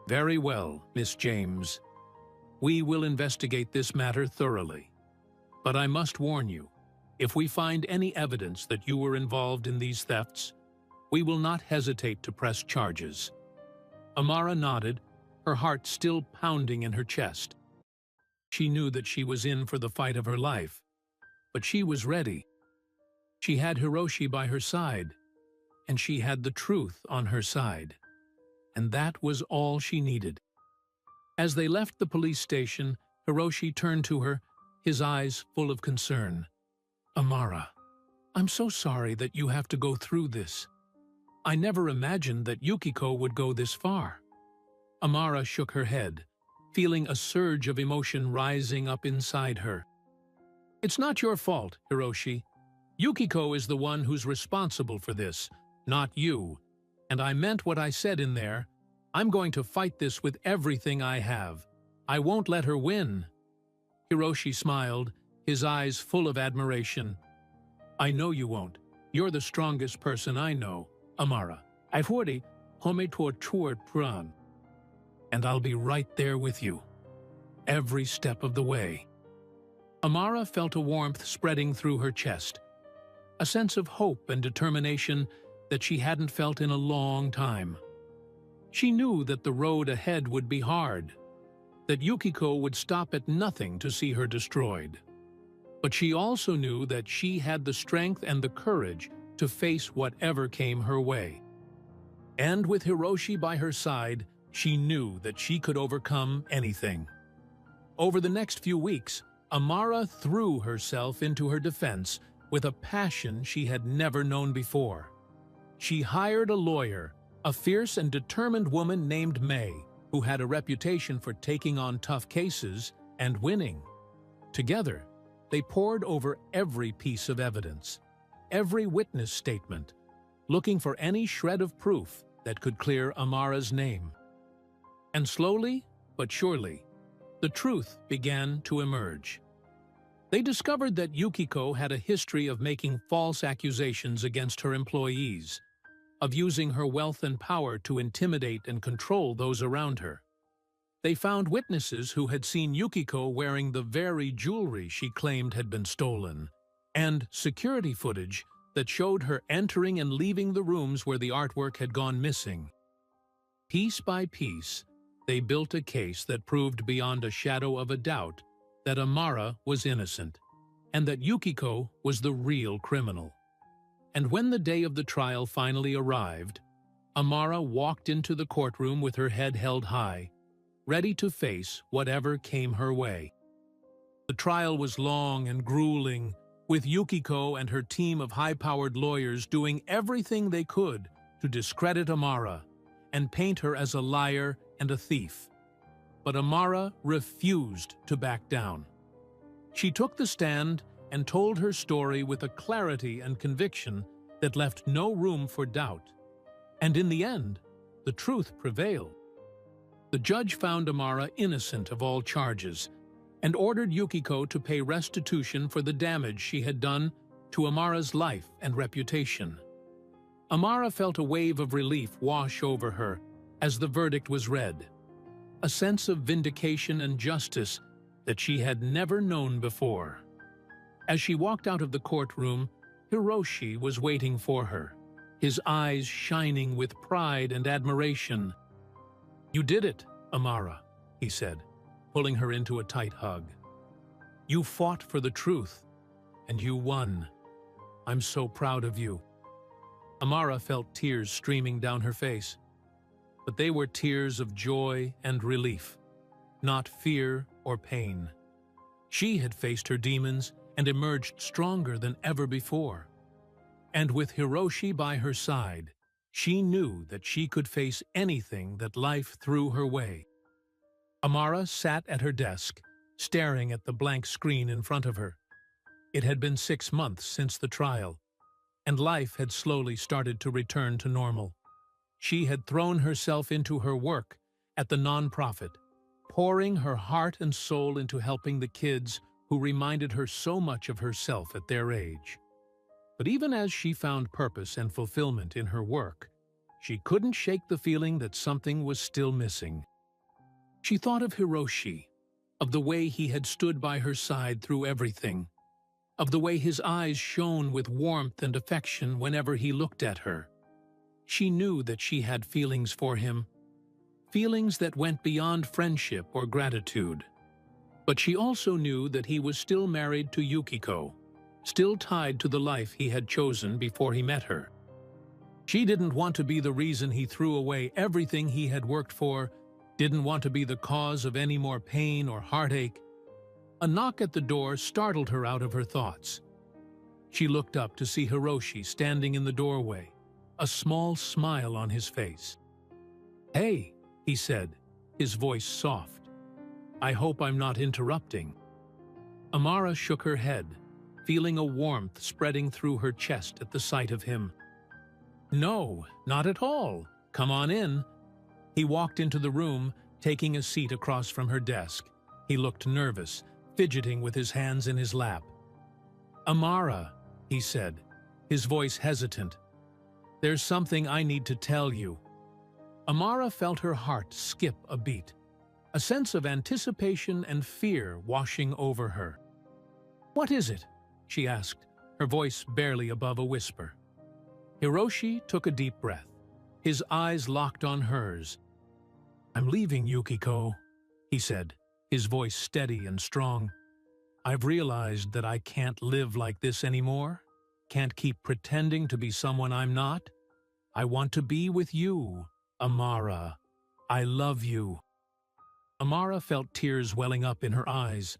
"Very well, Miss James. We will investigate this matter thoroughly. But I must warn you, if we find any evidence that you were involved in these thefts, we will not hesitate to press charges." Amara nodded, her heart still pounding in her chest. She knew that she was in for the fight of her life, but she was ready. She had Hiroshi by her side, and she had the truth on her side. And that was all she needed. As they left the police station, Hiroshi turned to her, his eyes full of concern. "Amara, I'm so sorry that you have to go through this. I never imagined that Yukiko would go this far." Amara shook her head, feeling a surge of emotion rising up inside her. "It's not your fault, Hiroshi. Yukiko is the one who's responsible for this, not you. And I meant what I said in there. I'm going to fight this with everything I have. I won't let her win." Hiroshi smiled, his eyes full of admiration. "I know you won't. You're the strongest person I know, Amara. I've already home toward Pran. And I'll be right there with you, every step of the way." Amara felt a warmth spreading through her chest, a sense of hope and determination that she hadn't felt in a long time. She knew that the road ahead would be hard, that Yukiko would stop at nothing to see her destroyed. But she also knew that she had the strength and the courage to face whatever came her way. And with Hiroshi by her side, she knew that she could overcome anything. Over the next few weeks, Amara threw herself into her defense with a passion she had never known before. She hired a lawyer, a fierce and determined woman named Maid, who had a reputation for taking on tough cases and winning. Together, they pored over every piece of evidence, every witness statement, looking for any shred of proof that could clear Amara's name. And slowly, but surely, the truth began to emerge. They discovered that Yukiko had a history of making false accusations against her employees, of using her wealth and power to intimidate and control those around her. They found witnesses who had seen Yukiko wearing the very jewelry she claimed had been stolen, and security footage that showed her entering and leaving the rooms where the artwork had gone missing. Piece by piece, they built a case that proved beyond a shadow of a doubt that Amara was innocent, and that Yukiko was the real criminal. And when the day of the trial finally arrived, Amara walked into the courtroom with her head held high, ready to face whatever came her way. The trial was long and grueling, with Yukiko and her team of high-powered lawyers doing everything they could to discredit Amara and paint her as a liar and a thief. But Amara refused to back down. She took the stand and told her story with a clarity and conviction that left no room for doubt. And in the end, the truth prevailed. The judge found Amara innocent of all charges and ordered Yukiko to pay restitution for the damage she had done to Amara's life and reputation. Amara felt a wave of relief wash over her as the verdict was read, a sense of vindication and justice that she had never known before. As she walked out of the courtroom, Hiroshi was waiting for her, his eyes shining with pride and admiration. "You did it, Amara," he said, pulling her into a tight hug. You fought for the truth, and you won. I'm so proud of you." Amara felt tears streaming down her face, but they were tears of joy and relief, not fear or pain. She had faced her demons and emerged stronger than ever before. And with Hiroshi by her side, she knew that she could face anything that life threw her way. Amara sat at her desk, staring at the blank screen in front of her. It had been 6 months since the trial, and life had slowly started to return to normal. She had thrown herself into her work at the nonprofit, pouring her heart and soul into helping the kids who reminded her so much of herself at their age. But even as she found purpose and fulfillment in her work, she couldn't shake the feeling that something was still missing. She thought of Hiroshi, of the way he had stood by her side through everything, of the way his eyes shone with warmth and affection whenever he looked at her. She knew that she had feelings for him, feelings that went beyond friendship or gratitude. But she also knew that he was still married to Yukiko, still tied to the life he had chosen before he met her. She didn't want to be the reason he threw away everything he had worked for, didn't want to be the cause of any more pain or heartache. A knock at the door startled her out of her thoughts. She looked up to see Hiroshi standing in the doorway, a small smile on his face. "Hey," he said, his voice soft. "I hope I'm not interrupting." Amara shook her head, feeling a warmth spreading through her chest at the sight of him. "No, not at all. Come on in." He walked into the room, taking a seat across from her desk. He looked nervous, fidgeting with his hands in his lap. "Amara," he said, his voice hesitant, "there's something I need to tell you." Amara felt her heart skip a beat, a sense of anticipation and fear washing over her. "What is it?" she asked, her voice barely above a whisper. Hiroshi took a deep breath, his eyes locked on hers. "I'm leaving, Yukiko," he said, his voice steady and strong. "I've realized that I can't live like this anymore, can't keep pretending to be someone I'm not. I want to be with you, Amara. I love you." Amara felt tears welling up in her eyes,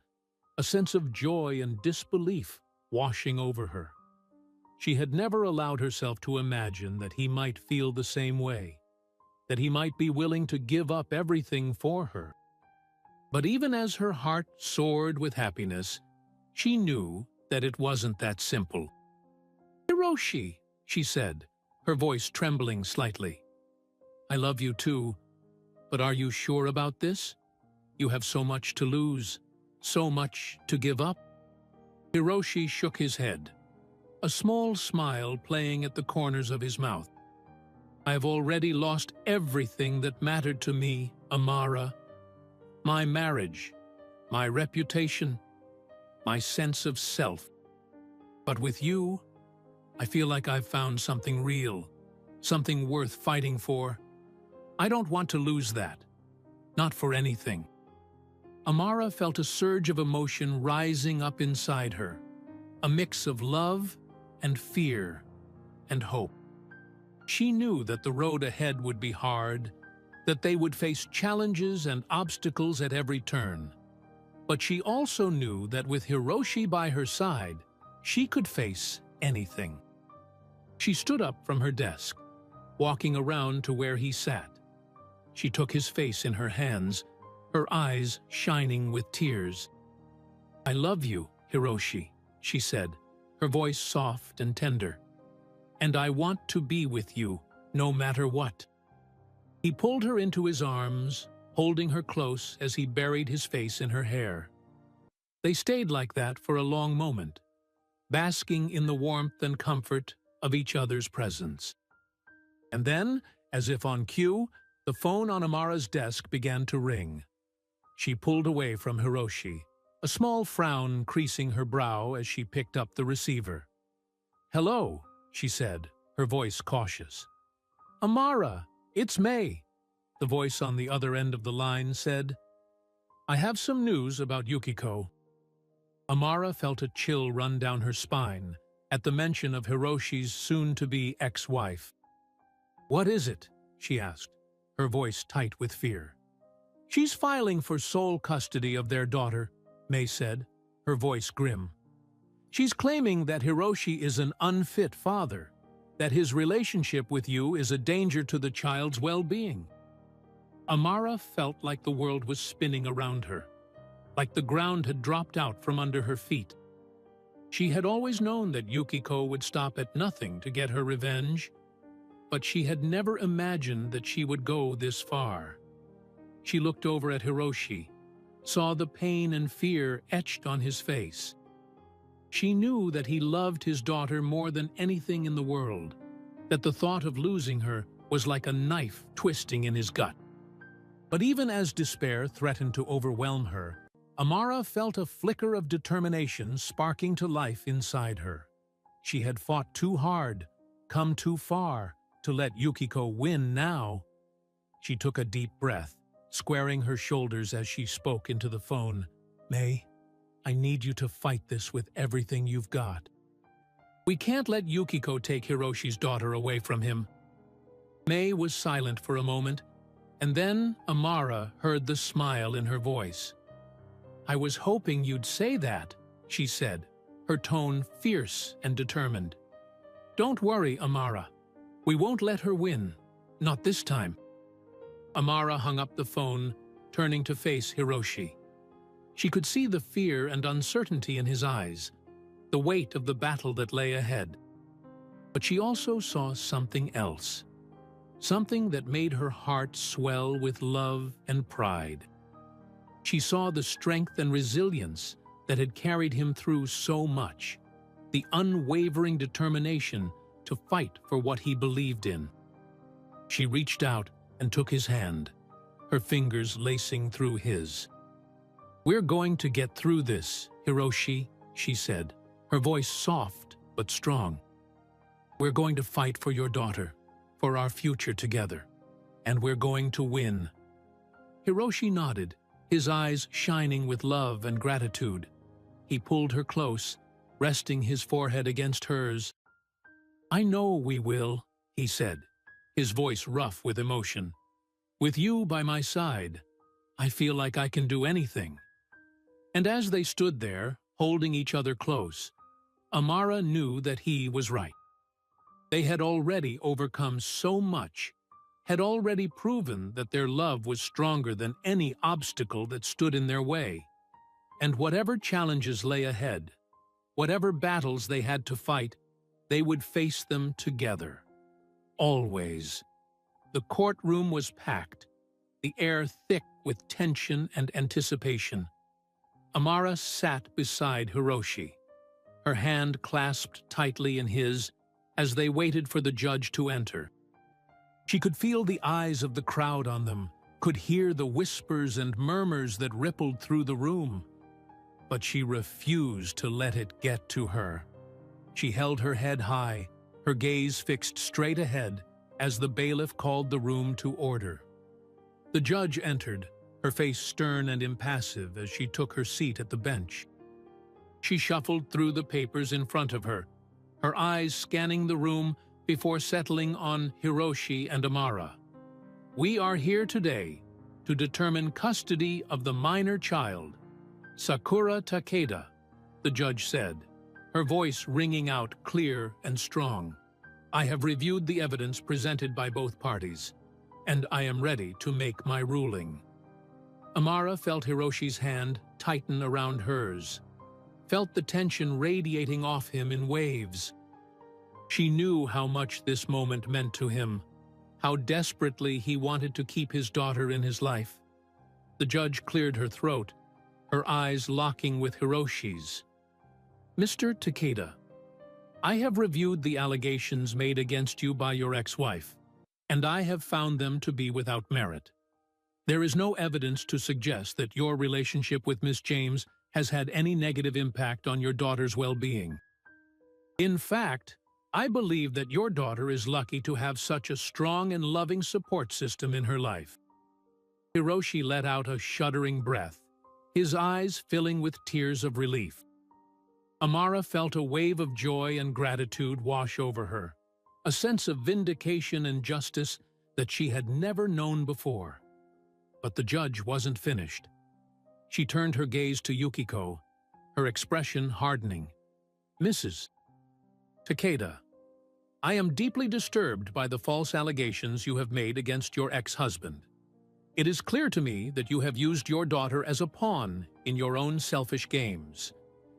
a sense of joy and disbelief washing over her. She had never allowed herself to imagine that he might feel the same way, that he might be willing to give up everything for her. But even as her heart soared with happiness, she knew that it wasn't that simple. "Hiroshi," she said, her voice trembling slightly. "I love you too, but are you sure about this? You have so much to lose, so much to give up." Hiroshi shook his head, a small smile playing at the corners of his mouth. "I have already lost everything that mattered to me, Amara. My marriage, my reputation, my sense of self. But with you, I feel like I've found something real, something worth fighting for. I don't want to lose that, not for anything." Amara felt a surge of emotion rising up inside her, a mix of love and fear and hope. She knew that the road ahead would be hard, that they would face challenges and obstacles at every turn. But she also knew that with Hiroshi by her side, she could face anything. She stood up from her desk, walking around to where he sat. She took his face in her hands, her eyes shining with tears. "I love you, Hiroshi," she said, her voice soft and tender. "And I want to be with you, no matter what." He pulled her into his arms, holding her close as he buried his face in her hair. They stayed like that for a long moment, basking in the warmth and comfort of each other's presence. And then, as if on cue, the phone on Amara's desk began to ring. She pulled away from Hiroshi, a small frown creasing her brow as she picked up the receiver. "Hello," she said, her voice cautious. "Amara, it's May," the voice on the other end of the line said. "I have some news about Yukiko." Amara felt a chill run down her spine at the mention of Hiroshi's soon-to-be ex-wife. "What is it?" she asked, her voice tight with fear. "She's filing for sole custody of their daughter," May said, her voice grim. "She's claiming that Hiroshi is an unfit father, that his relationship with you is a danger to the child's well-being." Amara felt like the world was spinning around her, like the ground had dropped out from under her feet. She had always known that Yukiko would stop at nothing to get her revenge, but she had never imagined that she would go this far. She looked over at Hiroshi, saw the pain and fear etched on his face. She knew that he loved his daughter more than anything in the world, that the thought of losing her was like a knife twisting in his gut. But even as despair threatened to overwhelm her, Amara felt a flicker of determination sparking to life inside her. She had fought too hard, come too far, to let Yukiko win now. She took a deep breath, squaring her shoulders as she spoke into the phone. "May, I need you to fight this with everything you've got. We can't let Yukiko take Hiroshi's daughter away from him." May was silent for a moment, and then Amara heard the smile in her voice. "I was hoping you'd say that," she said, her tone fierce and determined. "Don't worry, Amara. We won't let her win. Not this time." Amara hung up the phone, turning to face Hiroshi. She could see the fear and uncertainty in his eyes, the weight of the battle that lay ahead. But she also saw something else, something that made her heart swell with love and pride. She saw the strength and resilience that had carried him through so much, the unwavering determination to fight for what he believed in. She reached out and took his hand, her fingers lacing through his. "We're going to get through this, Hiroshi," she said, her voice soft but strong. "We're going to fight for your daughter, for our future together, and we're going to win." Hiroshi nodded, his eyes shining with love and gratitude. He pulled her close, resting his forehead against hers. "I know we will," he said, his voice rough with emotion. "With you by my side, I feel like I can do anything." And as they stood there, holding each other close, Amara knew that he was right. They had already overcome so much, had already proven that their love was stronger than any obstacle that stood in their way. And whatever challenges lay ahead, whatever battles they had to fight, they would face them together. Always. The courtroom was packed, the air thick with tension and anticipation. Amara sat beside Hiroshi, her hand clasped tightly in his as they waited for the judge to enter. She could feel the eyes of the crowd on them, could hear the whispers and murmurs that rippled through the room. But she refused to let it get to her. She held her head high, her gaze fixed straight ahead as the bailiff called the room to order. The judge entered, her face stern and impassive as she took her seat at the bench. She shuffled through the papers in front of her, her eyes scanning the room before settling on Hiroshi and Amara. "We are here today to determine custody of the minor child, Sakura Takeda," the judge said, her voice ringing out clear and strong. "I have reviewed the evidence presented by both parties, and I am ready to make my ruling." Amara felt Hiroshi's hand tighten around hers, felt the tension radiating off him in waves. She knew how much this moment meant to him, how desperately he wanted to keep his daughter in his life. The judge cleared her throat, her eyes locking with Hiroshi's. "Mr. Takeda, I have reviewed the allegations made against you by your ex-wife, and I have found them to be without merit. There is no evidence to suggest that your relationship with Miss James has had any negative impact on your daughter's well-being. In fact, I believe that your daughter is lucky to have such a strong and loving support system in her life." Hiroshi let out a shuddering breath, his eyes filling with tears of relief. Amara felt a wave of joy and gratitude wash over her, a sense of vindication and justice that she had never known before. But the judge wasn't finished. She turned her gaze to Yukiko, her expression hardening. "Mrs. Takeda, I am deeply disturbed by the false allegations you have made against your ex-husband. It is clear to me that you have used your daughter as a pawn in your own selfish games,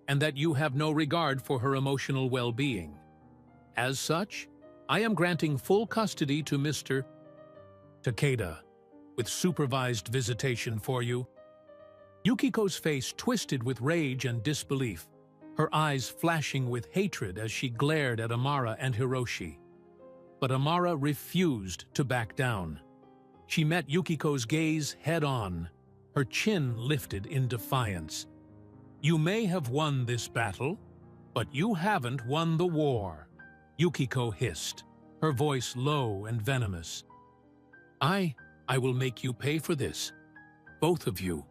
and that you have no regard for her emotional well-being. As such, I am granting full custody to Mr. Takeda, with supervised visitation for you." Yukiko's face twisted with rage and disbelief, her eyes flashing with hatred as she glared at Amara and Hiroshi. But Amara refused to back down. She met Yukiko's gaze head-on, her chin lifted in defiance. "You may have won this battle, but you haven't won the war," Yukiko hissed, her voice low and venomous. I will make you pay for this, both of you."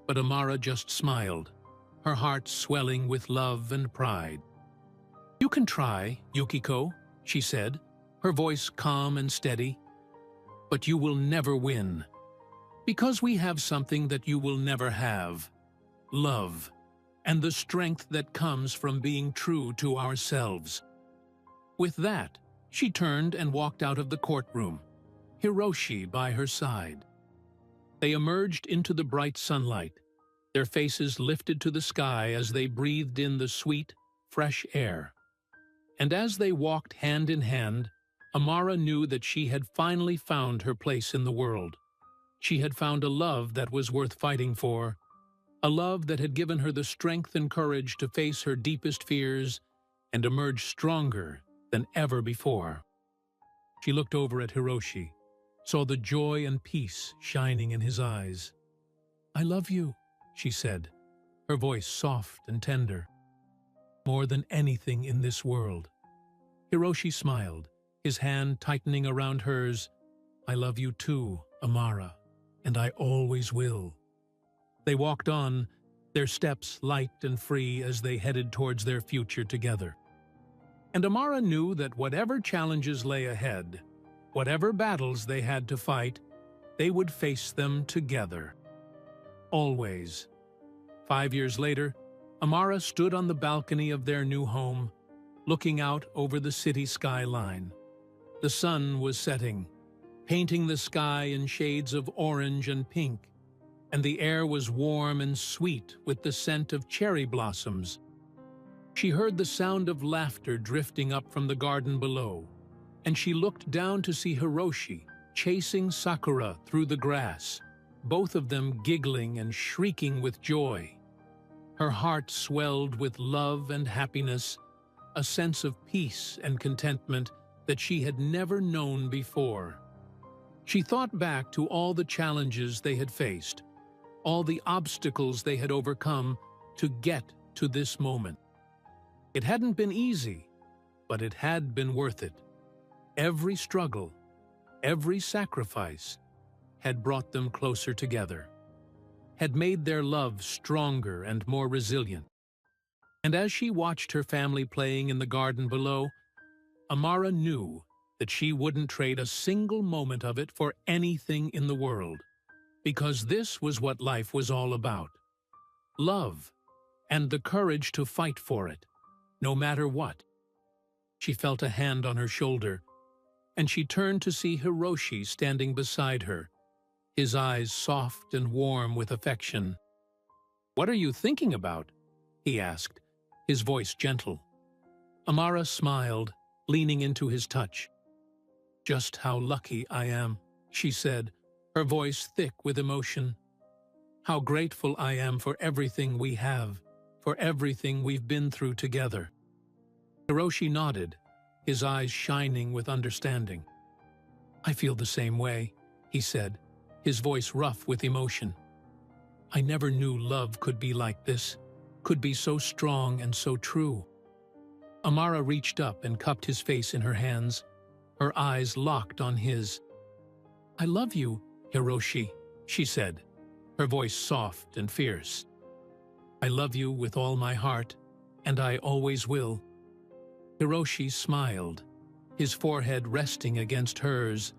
But Amara just smiled, her heart swelling with love and pride. "You can try, Yukiko," she said, her voice calm and steady. "But you will never win. Because we have something that you will never have. Love, and the strength that comes from being true to ourselves." With that, she turned and walked out of the courtroom, Hiroshi by her side. They emerged into the bright sunlight, their faces lifted to the sky as they breathed in the sweet, fresh air. And as they walked hand in hand, Amara knew that she had finally found her place in the world. She had found a love that was worth fighting for, a love that had given her the strength and courage to face her deepest fears and emerge stronger than ever before. She looked over at Hiroshi, saw the joy and peace shining in his eyes. "I love you," she said, her voice soft and tender. "More than anything in this world." Hiroshi smiled, his hand tightening around hers. "I love you too, Amara, and I always will." They walked on, their steps light and free as they headed towards their future together. And Amara knew that whatever challenges lay ahead, whatever battles they had to fight, they would face them together. Always. 5 years later, Amara stood on the balcony of their new home, looking out over the city skyline. The sun was setting, painting the sky in shades of orange and pink, and the air was warm and sweet with the scent of cherry blossoms. She heard the sound of laughter drifting up from the garden below, and she looked down to see Hiroshi chasing Sakura through the grass, both of them giggling and shrieking with joy. Her heart swelled with love and happiness, a sense of peace and contentment that she had never known before. She thought back to all the challenges they had faced, all the obstacles they had overcome to get to this moment. It hadn't been easy, but it had been worth it. Every struggle, every sacrifice had brought them closer together, had made their love stronger and more resilient. And as she watched her family playing in the garden below, Amara knew that she wouldn't trade a single moment of it for anything in the world, because this was what life was all about. Love, and the courage to fight for it, no matter what. She felt a hand on her shoulder, and she turned to see Hiroshi standing beside her, his eyes soft and warm with affection. "What are you thinking about?" he asked, his voice gentle. Amara smiled, leaning into his touch. "Just how lucky I am," she said, her voice thick with emotion. "How grateful I am for everything we have, for everything we've been through together." Hiroshi nodded, his eyes shining with understanding. "I feel the same way," he said, his voice rough with emotion. "I never knew love could be like this, could be so strong and so true." Amara reached up and cupped his face in her hands, her eyes locked on his. "I love you, Hiroshi," she said, her voice soft and fierce. "I love you with all my heart, and I always will." Hiroshi smiled, his forehead resting against hers.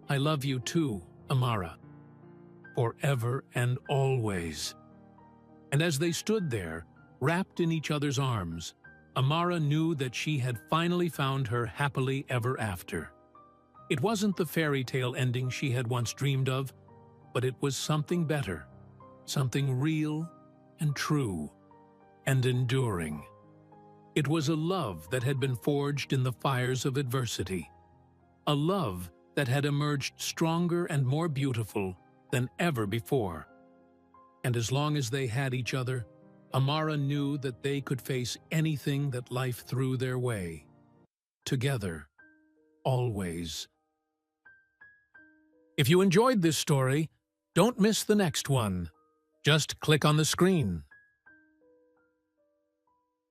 "I love you too, Amara. Forever and always." And as they stood there, wrapped in each other's arms, Amara knew that she had finally found her happily ever after. It wasn't the fairy tale ending she had once dreamed of, but it was something better, something real and true and enduring. It was a love that had been forged in the fires of adversity, a love that had emerged stronger and more beautiful than ever before. And as long as they had each other, Amara knew that they could face anything that life threw their way. Together, always. If you enjoyed this story, don't miss the next one. Just click on the screen.